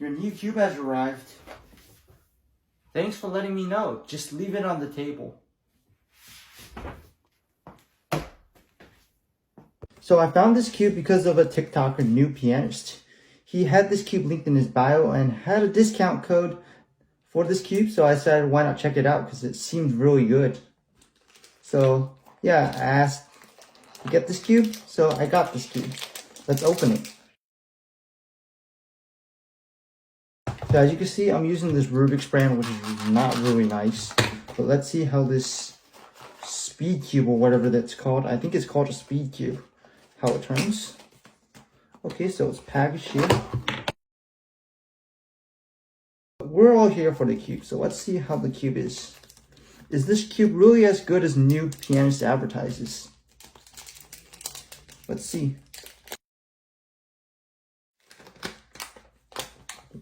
Your new cube has arrived. Thanks for letting me know. Just leave it on the table. So I found this cube because of a TikToker, New Pianist. He had this cube linked in his bio and had a discount code for this cube. So I said, why not check it out? Because it seemed really good. So yeah, I asked to get this cube. So I got this cube. Let's open it. So as you can see, I'm using this Rubik's brand, which is not really nice. But let's see how this Speedcube or whatever that's called. I think it's called a Speedcube. How it turns. Okay, so it's packaged here. We're all here for the cube, so let's see how the cube is. Is this cube really as good as New Pianist advertises? Let's see.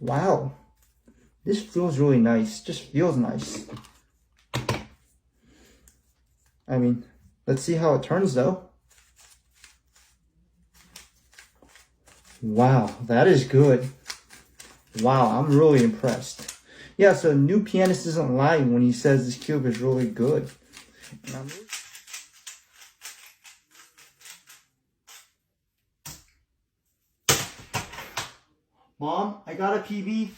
Wow, this feels really nice. Just feels nice. I mean, let's see how it turns though. Wow, that is good. Wow, I'm really impressed. Yeah, so New Pianist isn't lying when he says this cube is really good. Mom, I got a PB.